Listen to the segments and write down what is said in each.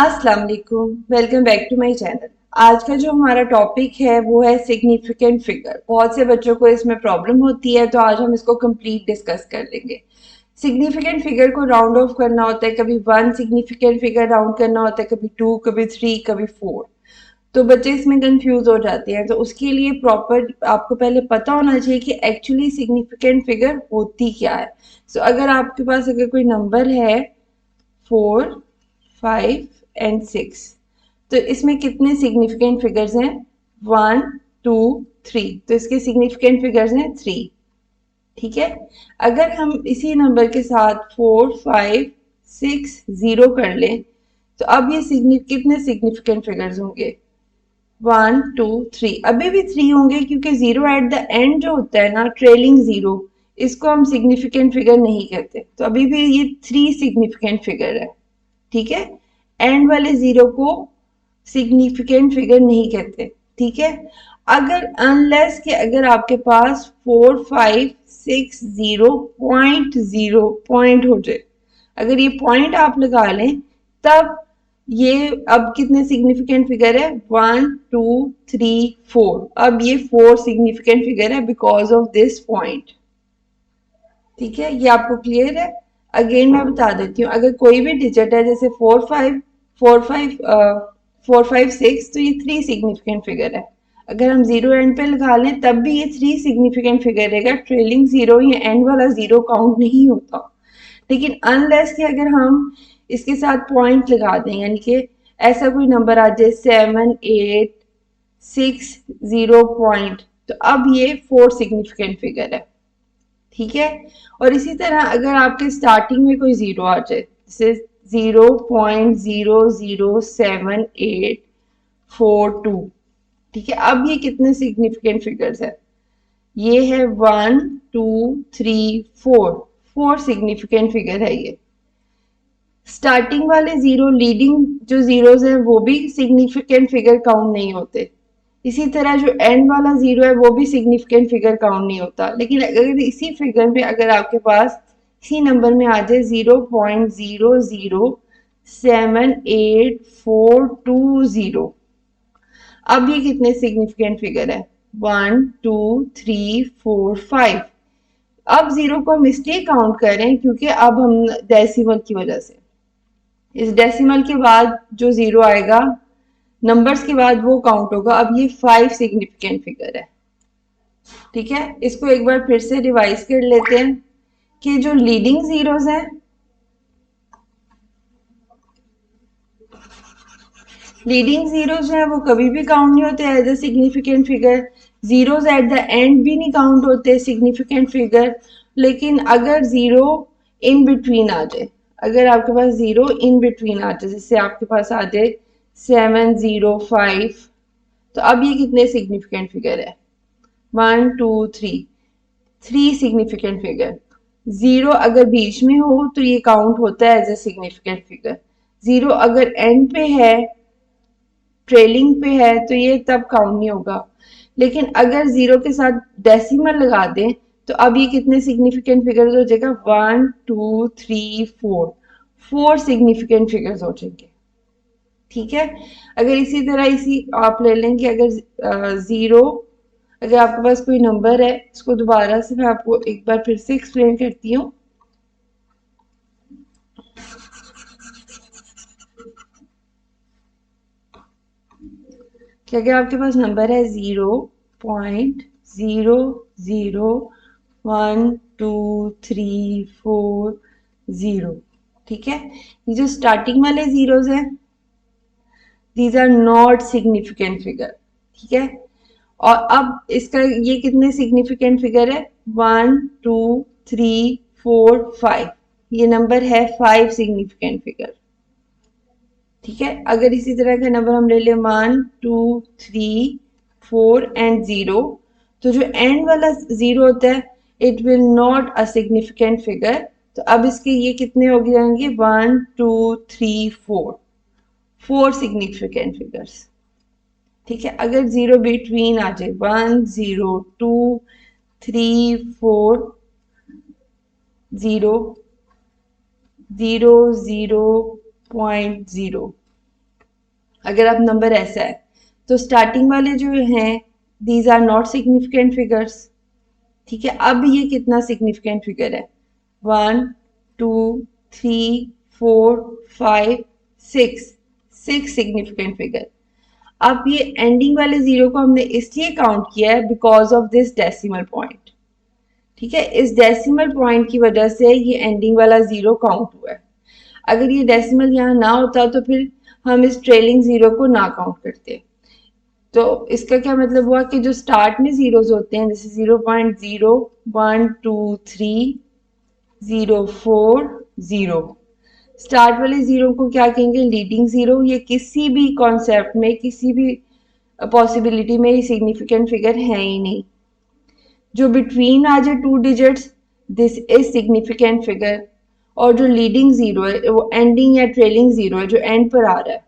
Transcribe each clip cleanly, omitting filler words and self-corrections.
अस्सलाम वालेकुम, welcome back to my channel. आज का जो हमारा टॉपिक है वो है सिग्निफिकेंट फिगर। बहुत से बच्चों को इसमें प्रॉब्लम होती है, तो आज हम इसको कंप्लीट डिस्कस कर लेंगे। सिग्निफिकेंट फिगर को राउंड ऑफ करना होता है, कभी वन सिग्निफिकेंट फिगर राउंड करना होता है, कभी टू, कभी थ्री, कभी फोर। तो बच्चे इसमें कंफ्यूज हो जाते हैं। तो उसके लिए प्रॉपर आपको पहले पता होना चाहिए कि एक्चुअली सिग्निफिकेंट फिगर होती क्या है। अगर आपके पास अगर कोई नंबर है 4, 5 एंड 6, तो इसमें कितने सिग्निफिकेंट फिगर्स हैं? 1, 2, 3। तो इसके सिग्निफिकेंट फिगर्स हैं 3। ठीक है। अगर हम इसी नंबर के साथ 4, 5, 6, 0 कर लें, तो अब ये कितने सिग्निफिकेंट फिगर्स होंगे? 1, 2, 3। अभी भी 3 होंगे, क्योंकि जीरो एट द एंड जो होता है ना, ट्रेलिंग जीरो, इसको हम सिग्निफिकेंट फिगर नहीं कहते। तो अभी भी ये 3 सिग्निफिकेंट फिगर है। ठीक है। एंड वाले जीरो को सिग्निफिकेंट फिगर नहीं कहते। ठीक है। अगर अनलेस कि अगर आपके पास 4, 5, 6, 0 पॉइंट हो जाए, अगर ये पॉइंट आप लगा लें, तब ये अब कितने सिग्निफिकेंट फिगर है? 1, 2, 3, 4। अब ये 4 सिग्निफिकेंट फिगर है बिकॉज ऑफ दिस पॉइंट। ठीक है, ये आपको क्लियर है? अगेन मैं बता देती हूँ, अगर कोई भी डिजिट है जैसे 4, 5, 4, 5, 6, तो ये 3 सिग्निफिकेंट फिगर है। अगर हम जीरो एंड पे लगा लें, तब भी ये 3 सिग्निफिकेंट फिगर रहेगा। ट्रेलिंग जीरो या एंड वाला जीरो काउंट नहीं होता। लेकिन अनलेस कि अगर हम इसके साथ पॉइंट लगा दें, यानी कि ऐसा कोई नंबर आ जाए 7, 8, 6, 0 पॉइंट, तो अब ये 4 सिग्निफिकेंट फिगर है। ठीक है। और इसी तरह अगर आपके स्टार्टिंग में कोई जीरो आ जाए, जैसे 0.007 8 4 2। ठीक है। अब ये कितने सिग्निफिकेंट फिगर्स है? ये है 1, 2, 3, 4। 4 सिग्निफिकेंट फिगर है ये। स्टार्टिंग वाले जीरो, लीडिंग जो जीरोस हैं, वो भी सिग्निफिकेंट फिगर काउंट नहीं होते। इसी तरह जो एंड वाला जीरो है, वो भी सिग्निफिकेंट फिगर काउंट नहीं होता। लेकिन अगर इसी फिगर में अगर आपके पास इसी नंबर में आ जाए 0.007 8 4 2 0, अब ये कितने सिग्निफिकेंट फिगर है? 1, 2, 3, 4, 5। अब जीरो को हम इसलिए काउंट कर रहे हैं क्योंकि अब हम डेसिमल की वजह से, इस डेसिमल के बाद जो जीरो आएगा नंबर्स के बाद, वो काउंट होगा। अब ये 5 सिग्निफिकेंट फिगर है। ठीक है। इसको एक बार फिर से रिवाइज कर लेते हैं कि जो लीडिंग जीरोस हैं, लीडिंग जीरोस जो है वो कभी भी काउंट नहीं होते as a significant figure. Zeros at the end भी नहीं काउंट होते सिग्निफिकेंट फिगर। लेकिन अगर जीरो इन बिटवीन आ जाए, अगर आपके पास जीरो इन बिटवीन आ जाए, जैसे आपके पास आ जाए 7, 0, 5, तो अब ये कितने सिग्निफिकेंट फिगर है? 1, 2, 3। 3 सिग्निफिकेंट फिगर। जीरो अगर बीच में हो तो ये काउंट होता है as a significant figure. Zero अगर एंड पे है, ट्रेलिंग पे है, तो ये तब काउंट नहीं होगा। लेकिन अगर जीरो के साथ डेसिमल लगा दें, तो अब ये कितने सिग्निफिकेंट फिगर्स हो जाएगा? 1, 2, 3, 4। 4 सिग्निफिकेंट फिगर्स हो जाएंगे। ठीक है। अगर इसी तरह इसी आप ले लें कि अगर जीरो, अगर आपके पास कोई नंबर है, इसको दोबारा से मैं आपको एक बार फिर से एक्सप्लेन करती हूँ कि अगर आपके पास नंबर है 0.001234, ठीक है। ये जो स्टार्टिंग वाले जीरोस हैं, these are not significant figure. ठीक है। और अब इसका ये कितने सिग्निफिकेंट फिगर है? 1, 2, 3, 4, 5। ये नंबर है 5 सिग्निफिकेंट फिगर। ठीक है। अगर इसी तरह का नंबर हम ले लें 1, 2, 3, 4 एंड 0, तो जो एंड वाला जीरो होता है, it will not a significant figure. तो अब इसके ये कितने हो जाएंगे? 1, 2, 3, 4। 4 सिग्निफिकेंट फिगर्स। ठीक है। अगर जीरो बिटवीन आ जाए 1, 0, 2, 3, 4, 0, 0, 0.0, अगर आप नंबर ऐसा है तो स्टार्टिंग वाले जो हैं these are not significant figures. ठीक है, अब ये कितना सिग्निफिकेंट फिगर है, 1 2 3 4 5 6, 6 सिग्निफिकेंट फिगर। अब ये एंडिंग वाले जीरो को हमने इसलिए काउंट किया है because of this decimal point. ठीक है, इस डेसिमल पॉइंट की वजह से ये एंडिंग वाला जीरो काउंट हुआ है। अगर ये डेसिमल यहाँ ना होता तो फिर हम इस ट्रेलिंग जीरो को ना काउंट करते। तो इसका क्या मतलब हुआ कि जो स्टार्ट में जीरोस होते हैं जैसे 0.0 1 2 3 0 4 0, स्टार्ट वाले जीरो को क्या कहेंगे, लीडिंग जीरो। ये किसी भी कॉन्सेप्ट में, किसी भी पॉसिबिलिटी में सिग्निफिकेंट फिगर है ही नहीं। जो बिटवीन आ जाए 2 digits, this is significant figure. और जो लीडिंग जीरो है वो एंडिंग या ट्रेलिंग जीरो है जो एंड पर आ रहा है,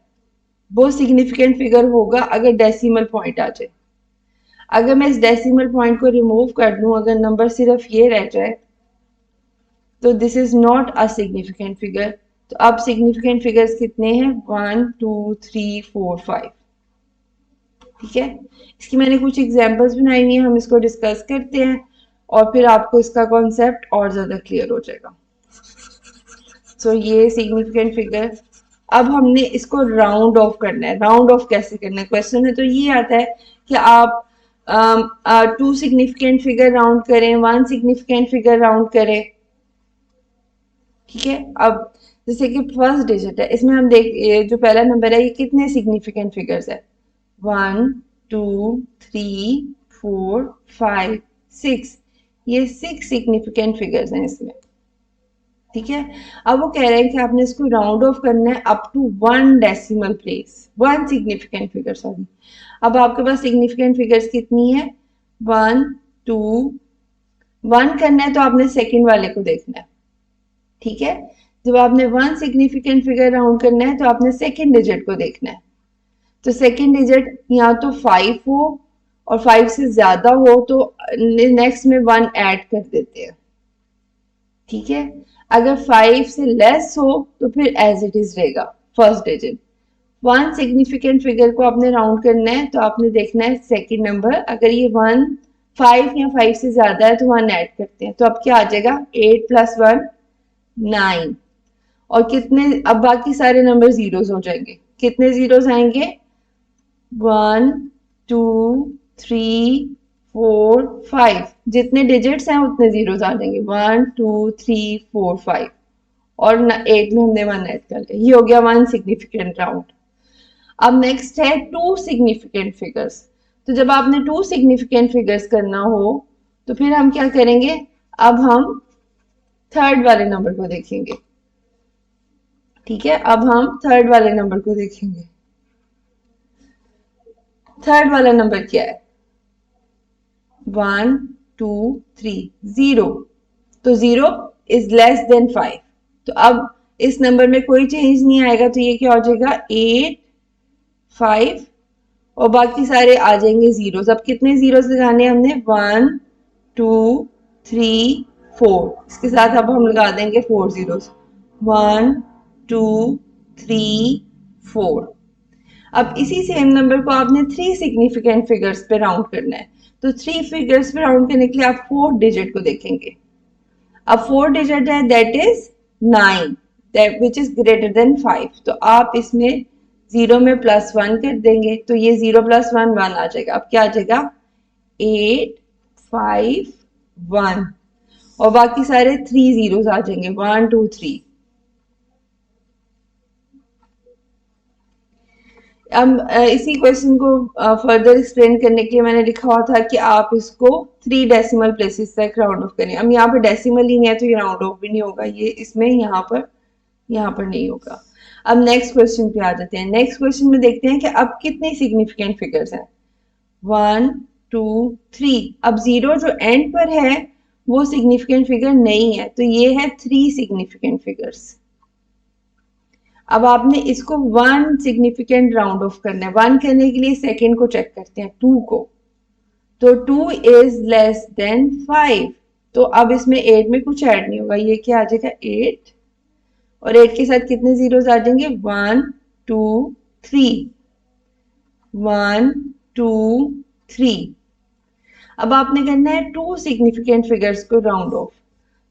वो सिग्निफिकेंट फिगर होगा अगर डेसिमल पॉइंट आ जाए। अगर मैं इस डेसिमल पॉइंट को रिमूव कर दूं, अगर नंबर सिर्फ ये रह जाए, तो this is not a significant figure. तो अब सिग्निफिकेंट फिगर्स कितने हैं, 1 2 3 4 5। ठीक है, इसकी मैंने कुछ एग्जांपल्स बनाई हुई हैं, हम इसको डिस्कस करते हैं और फिर आपको इसका कॉन्सेप्ट और ज्यादा क्लियर हो जाएगा। सो ये सिग्निफिकेंट फिगर। अब हमने इसको राउंड ऑफ करना है। राउंड ऑफ कैसे करना है, क्वेश्चन है तो ये आता है कि आप 2 सिग्निफिकेंट फिगर राउंड करें, 1 सिग्निफिकेंट फिगर राउंड करें। ठीक है, अब जैसे कि फर्स्ट डिजिट है, इसमें हम देख जो पहला नंबर है ये कितने सिग्निफिकेंट फिगर्स है, 1 2 3 4 5 6, ये 6 सिग्निफिकेंट फिगर्स हैं इसमें। ठीक है, अब वो कह रहे हैं कि आपने इसको राउंड ऑफ करना है up to 1 decimal place, 1 significant figure, sorry. अब आपके पास सिग्निफिकेंट फिगर्स कितनी है, 1 2, 1 करना है तो आपने सेकंड वाले को देखना है। ठीक है, जब आपने 1 सिग्निफिकेंट फिगर राउंड करना है तो आपने सेकंड डिजिट को देखना है। तो सेकंड डिजिट या तो 5 हो और 5 से ज्यादा हो तो नेक्स्ट में 1 ऐड कर देते हैं। ठीक है, अगर 5 से लेस हो तो फिर एज इट इज रहेगा फर्स्ट डिजिट। 1 सिग्निफिकेंट फिगर को आपने राउंड करना है तो आपने देखना है सेकंड नंबर, अगर ये 1 5 या 5 से ज्यादा है तो 1 ऐड करते हैं, तो अब क्या आ जाएगा, 8 + 1 9। और कितने, अब बाकी सारे नंबर जीरोस हो जाएंगे। कितने जीरोस आएंगे, 1 2 3 4 5, जितने डिजिट्स हैं उतने जीरोस आ जाएंगे, 1 2 3 4 5। और 8 में हमने 1 ऐड कर लिया, ये हो गया 1 सिग्निफिकेंट राउंड। अब नेक्स्ट है 2 सिग्निफिकेंट फिगर्स। तो जब आपने 2 सिग्निफिकेंट फिगर्स करना हो तो फिर हम क्या करेंगे, अब हम थर्ड वाले नंबर को देखेंगे। ठीक है, अब हम थर्ड वाले नंबर को देखेंगे। थर्ड वाला नंबर क्या है, 1 2 3 0। तो 0 इज लेस देन 5। तो अब इस नंबर में कोई चेंज नहीं आएगा, तो ये क्या हो जाएगा, 8 5 और बाकी सारे आ जाएंगे जीरोस। अब कितने जीरोस लगाने हमने, 1 2 3 4, इसके साथ अब हम लगा देंगे 4 जीरोस, 1 2 3 4। अब इसी सेम नंबर को आपने 3 सिग्निफिकेंट फिगर्स पे राउंड करना है। तो 3 फिगर्स पे राउंड करने के लिए आप 4 डिजिट को देखेंगे। अब 4 डिजिट है that is 9, that which is greater than 5। तो आप इसमें 0 में +1 कर देंगे तो ये 0 + 1 1 आ जाएगा। अब क्या आ जाएगा, 8 5 1 और बाकी सारे 3 जीरोस आ जाएंगे, 1 2 3। अब इसी क्वेश्चन को फर्दर एक्सप्लेन करने के लिए मैंने लिखा हुआ था कि आप इसको 3 डेसिमल प्लेसेस तक राउंड ऑफ करें। अब यहाँ पर डेसिमल ही नहीं है तो ये राउंड ऑफ भी नहीं होगा, ये इसमें यहाँ पर नहीं होगा। अब नेक्स्ट क्वेश्चन पे आ जाते हैं। नेक्स्ट क्वेश्चन में देखते हैं कि अब कितने सिग्निफिकेंट फिगर्स हैं, 1 2 3। अब 0 जो एंड पर है वो सिग्निफिकेंट फिगर नहीं है, तो ये है 3 सिग्निफिकेंट फिगर्स। अब आपने इसको 1 सिग्निफिकेंट राउंड ऑफ करना है। 1 करने के लिए सेकंड को चेक करते हैं, 2 को। तो 2 इज लेस देन 5। तो अब इसमें 8 में कुछ ऐड नहीं होगा, ये क्या आ जाएगा, 8 और 8 के साथ कितने जीरोस आ जाएंगे, 1 2 3। 1 2 3। अब आपने करना है टू सिग्निफिकेंट फिगर्स को राउंड ऑफ।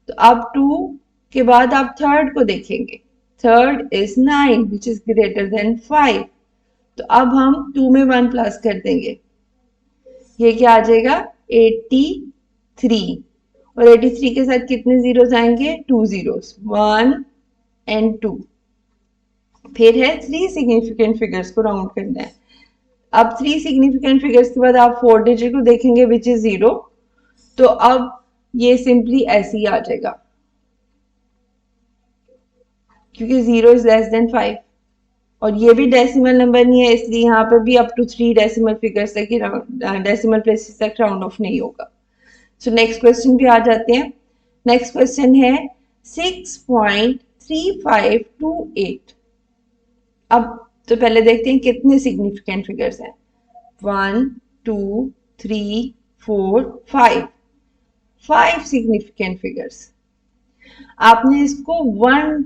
तो अब 2 के बाद आप थर्ड को देखेंगे। Third is 9 which is greater than 5। तो अब हम 2 में 1 प्लस कर देंगे, ये क्या आ जाएगा 83। और 83 के साथ कितने जीरोस आएंगे, 2 जीरोस, 1 एंड 2। फिर है 3 सिग्निफिकेंट फिगर्स को राउंड करना है। अब 3 सिग्निफिकेंट फिगर्स के बाद आप 4 डिजिट को देखेंगे विच इज 0। तो अब ये सिंपली ऐसे ही आ जाएगा क्योंकि 0 इज लेस देन 5 और ये भी डेसिमल नंबर नहीं है, इसलिए यहाँ पे भी अप टू 3 डेसिमल फिगर्स तक ही डेसिमल प्लेसेस तक राउंड ऑफ नहीं होगा। सो नेक्स्ट क्वेश्चन पे आ जाते हैं। नेक्स्ट क्वेश्चन है 6.3528। अब तो पहले देखते हैं कितने सिग्निफिकेंट फिगर्स हैं। 1 2 3 4 5। 5 सिग्निफिकेंट फिगर्स। आपने इसको 1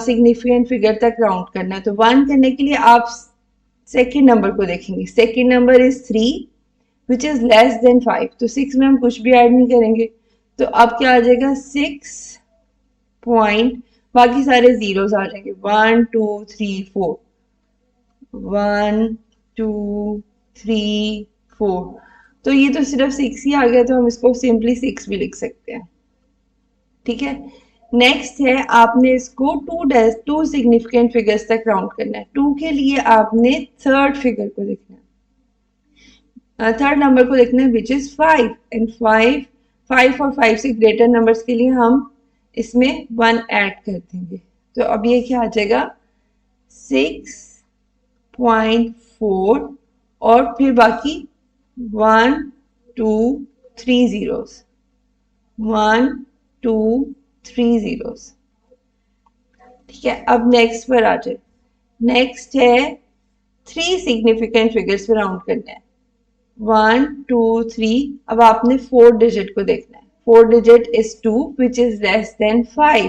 सिग्निफिकेंट फिगर तक काउंट करना है। तो 1 करने के लिए आप सेकेंड नंबर को देखेंगे। Second number is 3 which is less than 5। तो 6 में हम कुछ भी ऐड नहीं करेंगे। तो अब क्या आ जाएगा 6 पॉइंट, बाकी सारे जीरोस आ जाएंगे 1 2 3 4, 1 2 3 4। तो ये तो सिर्फ 6 ही आ गया, तो हम इसको सिंपली 6 भी लिख सकते हैं। ठीक है, नेक्स्ट है आपने इसको टू सिग्निफिकेंट फिगर्स तक काउंट करना है। 2 के लिए आपने थर्ड फिगर को देखना है, थर्ड नंबर को देखना है विच इज 5 एंड 5 और 5 से ग्रेटर नंबर्स के लिए हम इसमें 1 ऐड कर देंगे। तो अब ये क्या आ जाएगा 6.4 और फिर बाकी 1 2 3 जीरोस, 1 2 3 जीरोस। ठीक है, अब नेक्स्ट पर आ जाए। नेक्स्ट है 3 सिग्निफिकेंट फिगर्स पर राउंड करना है। 1 2 3। अब आपने 4 डिजिट को देखना है। 4 digit is 2 which is less than 5।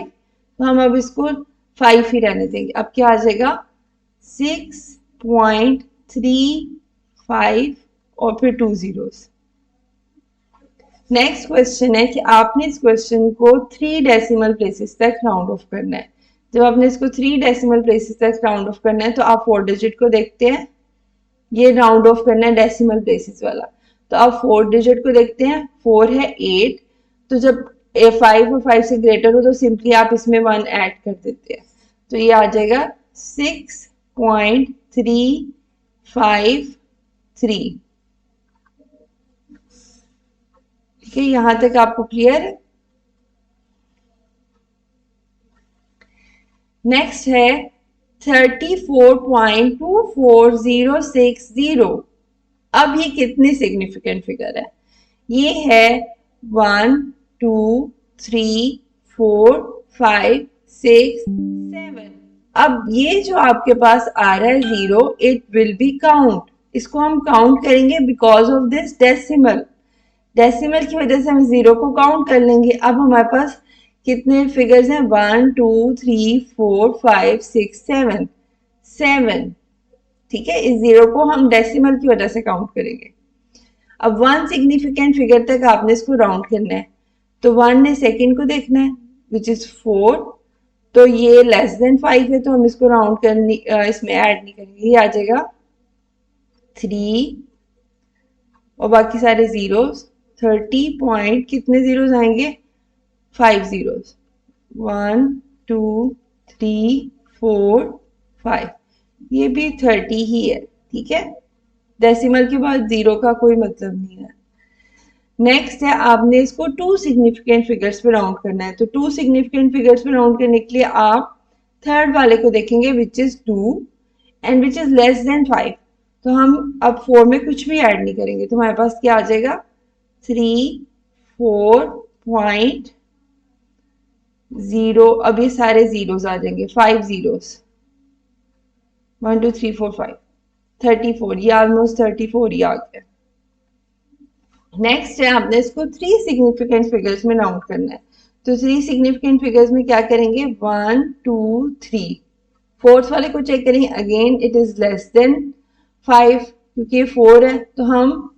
तो हम अब इसको 5 ही रहने देंगे। अब क्या आ जाएगा 6.35 और फिर 2 जीरोस। नेक्स्ट क्वेश्चन है कि आपने इस क्वेश्चन को 3 डेसिमल प्लेसेस तक राउंड ऑफ करना है। जब आपने इसको 3 डेसिमल प्लेसेस तक राउंड ऑफ करना है तो आप 4 डिजिट को देखते हैं, ये राउंड ऑफ करना है डेसिमल प्लेसेस वाला। तो आप 4 डिजिट को देखते हैं, 4 है 8। तो जब 5 और 5 से ग्रेटर हो तो सिंपली आप इसमें 1 ऐड कर देते हैं। तो ये आ जाएगा 6.353। ठीक है, यहां तक आपको क्लियर है। नेक्स्ट है 34.24060। अब ये कितने सिग्निफिकेंट फिगर है, ये है 1 2 3 4 5 6 7। अब ये जो आपके पास आ रहा है 0, इट विल बी काउंट। इसको हम काउंट करेंगे because of this decimal. Decimal की वजह से हम 0 को काउंट कर लेंगे। अब हमारे पास कितने फिगर्स हैं 1 2 3 4 5 6 7 7। ठीक है, इस 0 को हम डेसिमल की वजह से काउंट करेंगे। अब 1 सिग्निफिकेंट फिगर तक आपने इसको राउंड करना है। तो 1 ने सेकंड को देखना है विच इज 4। तो ये लेस देन 5 है, तो हम इसको राउंड करनी इसमें ऐड नहीं करेंगे, ये आ जाएगा 3 और बाकी सारे जीरोस। 30 पॉइंट कितने जीरोस आएंगे 5 जीरोस, 1 2 3 4 5। ये भी 30 ही है। ठीक है, डेसिमल के बाद 0 का कोई मतलब नहीं है। नेक्स्ट है आपने इसको 2 सिग्निफिकेंट फिगर्स पे राउंड करना है। तो 2 सिग्निफिकेंट फिगर्स पे राउंड करने के लिए आप थर्ड वाले को देखेंगे which is 2 and which is less than 5। तो हम अब 4 में कुछ भी ऐड नहीं करेंगे, तो हमारे पास क्या आ जाएगा 3 4.0। अब ये सारे जीरोस आ जाएंगे, 5 जीरोस, 1 2 3 4 5 34। ये ऑलमोस्ट 34 ही आ गया। नेक्स्ट है आपने इसको 3 सिग्निफिकेंट फिगर्स में राउंड करना है। तो 3 सिग्निफिकेंट फिगर्स में क्या करेंगे 1 2 3। फोर्थ वाले को चेक करेंगे, again it is less than 5। क्योंकि ये 4 है तो हम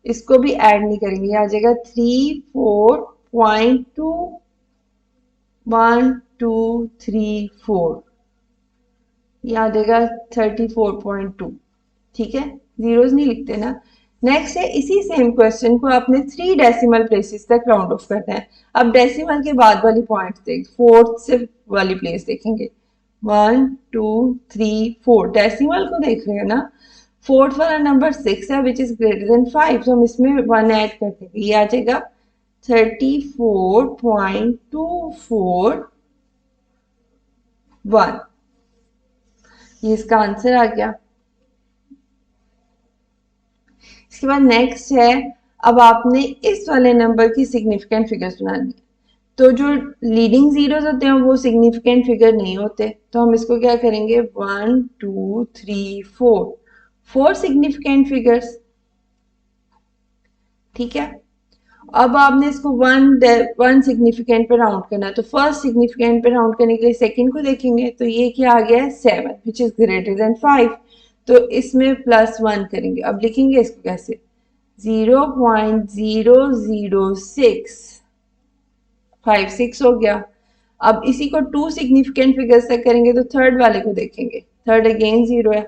इसको भी ऐड नहीं करेंगे, आ जाएगा 34.21234, ये आ जाएगा 34.2। ठीक है, जीरोस नहीं लिखते ना। नेक्स्ट है इसी सेम क्वेश्चन को आपने 3 डेसिमल प्लेसेस तक राउंड ऑफ करना है। अब डेसिमल के बाद वाली पॉइंट देख, फोर्थ से वाली प्लेस देखेंगे, 1 2 3 4, डेसिमल को देख रहे हैं ना। फोर्थ वाला नंबर 6 है विच इज ग्रेटर देन 5, तो हम इसमें 1 ऐड कर देंगे, ये आ जाएगा 34.241, ये इसका आंसर आ गया। इसके बाद नेक्स्ट है, अब आपने इस वाले नंबर की सिग्निफिकेंट फिगर्स बनानी है। तो जो लीडिंग जीरोस होते हैं वो सिग्निफिकेंट फिगर नहीं होते, तो हम इसको क्या करेंगे, 1 2 3 4, 4 सिग्निफिकेंट फिगर्स। ठीक है, अब आपने इसको वन सिग्निफिकेंट पे राउंड करना है, तो फर्स्ट सिग्निफिकेंट पे राउंड करने के लिए सेकंड को देखेंगे, तो ये क्या आ गया है 7 विच इज ग्रेटर देन 5, तो इसमें +1 करेंगे। अब लिखेंगे इसको कैसे, 0.00656 हो गया। अब इसी को 2 सिग्निफिकेंट फिगर्स तक करेंगे, तो थर्ड वाले को देखेंगे, थर्ड अगेन 0 है,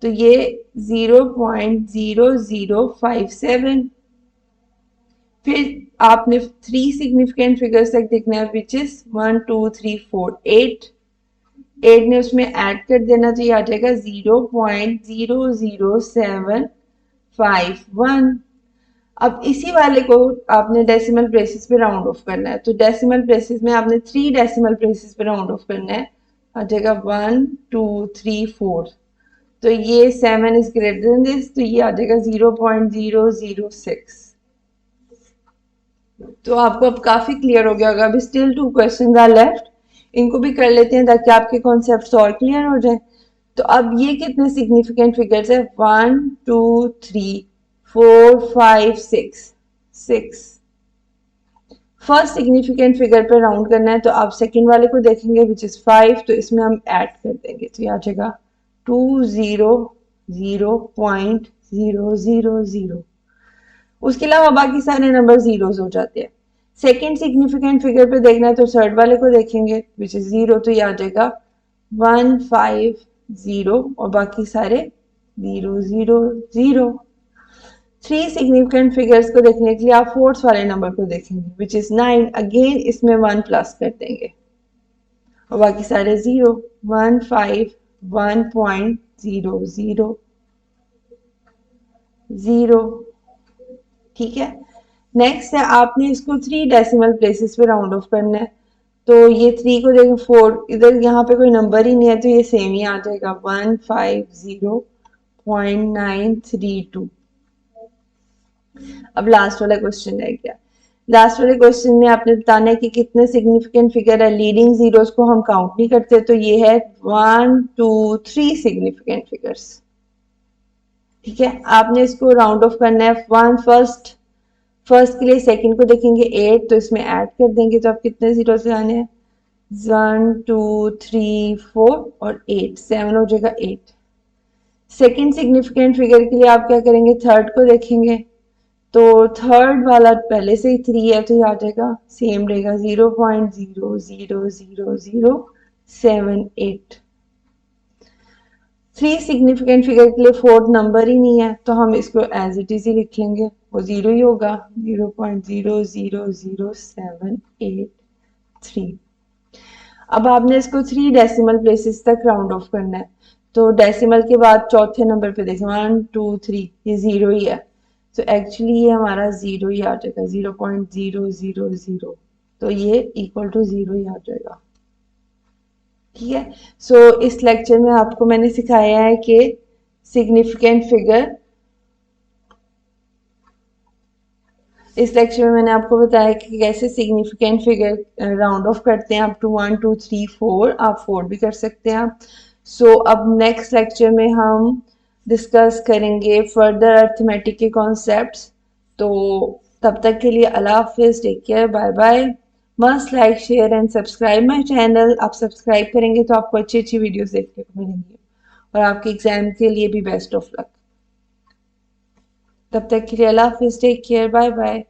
तो ये 0.0057। फिर आपने 3 सिग्निफिकेंट फिगर्स तक देखना है विच इज 1 2 3 4 8, 8 ने उसमें ऐड कर देना, तो ये आ जाएगा 0.00751। अब इसी वाले को आपने डेसिमल प्लेसेस पे राउंड ऑफ करना है, तो डेसिमल प्लेसेस में आपने 3 डेसिमल प्लेसेस पे राउंड ऑफ करना है, आ जाएगा 1 2 3 4, तो ये 7 इज ग्रेटर देन दिस, तो ये आ जाएगा 0.006। तो आपको अब काफी क्लियर हो गया होगा। अभी स्टिल 2 क्वेश्चंस आर लेफ्ट, इनको भी कर लेते हैं ताकि आपके कॉन्सेप्ट्स और क्लियर हो जाए। तो अब ये कितने सिग्निफिकेंट फिगर्स है, 1 2 3 4 5 6। फर्स्ट सिग्निफिकेंट फिगर पे राउंड करना है, तो आप सेकंड वाले को देखेंगे विच इज 5, तो इसमें हम ऐड कर देंगे, तो ये आ जाएगा 200.000। उसके अलावा बाकी सारे नंबर जीरोस हो जाते हैं। सेकेंड सिग्निफिकेंट फिगर पे देखना है, तो थर्ड वाले को देखेंगे विच इज 0, तो ये आ जाएगा 150, और बाकी सारे 000। 3 सिग्निफिकेंट फिगर्स को देखने के लिए आप फोर्थ वाले नंबर को देखेंगे विच इज 9, अगेन इसमें 1 प्लस कर देंगे, और बाकी सारे 0, 151.0000। ठीक है, नेक्स्ट है आपने इसको 3 डेसिमल प्लेसेस पे राउंड ऑफ करना है, तो ये 3 को देखो 4, इधर यहाँ पे कोई नंबर ही नहीं है, तो ये सेम ही आ जाएगा 150.932। अब लास्ट वाला क्वेश्चन रह गया। लास्ट वाले क्वेश्चन में आपने बताना है कि कितने सिग्निफिकेंट फिगर है, लीडिंग जीरोस को हम काउंट नहीं करते, तो ये है 1 2 3 सिग्निफिकेंट फिगर्स। ठीक है, आपने इसको राउंड ऑफ करना है, फर्स्ट के लिए सेकंड को देखेंगे 8, तो इसमें ऐड कर देंगे, तो आप कितने जीरो से आने हैं, 1 2 3 4 और 8, 7 हो जाएगा 8। सेकंड सिग्निफिकेंट फिगर के लिए आप क्या करेंगे, थर्ड को देखेंगे, तो थर्ड वाला पहले से ही 3 है, तो ये आ जाएगा सेम रहेगा 0.00078। 3 सिग्निफिकेंट फिगर के लिए फोर्थ नंबर ही नहीं है, तो हम इसको एज इट इज ही लिख लेंगे, वो 0 ही होगा, 0.000783। अब आपने इसको 3 डेसिमल प्लेसेस तक राउंड ऑफ करना है, तो डेसिमल के बाद चौथे नंबर पे देखें 1 2 3, ये 0 ही है, तो एक्चुअली ये हमारा 0 ही आ जाएगा, 0.000, तो ये इक्वल टू 0 ही आ जाएगा। ठीक है, सो इस लेक्चर में आपको मैंने सिखाया है कि सिग्निफिकेंट फिगर, इस लेक्चर में मैंने आपको बताया कि कैसे सिग्निफिकेंट फिगर राउंड ऑफ करते हैं, अप टू 1 2 3 4, आप 4 भी कर सकते हैं। सो अब नेक्स्ट लेक्चर में हम डिस्कस करेंगे फर्दर अर्थमेटिक के कॉन्सेप्ट्स। तो तब तक के लिए अल्लाह हाफिज, take care, bye bye. Must like share and subscribe my channel. आप सब्सक्राइब करेंगे तो आपको अच्छी अच्छी वीडियोस देखने को मिलेंगी, और आपके एग्जाम के लिए भी बेस्ट ऑफ लक। तब तक के लिए अल्लाह हाफिज़, टेक केयर, बाय बाय।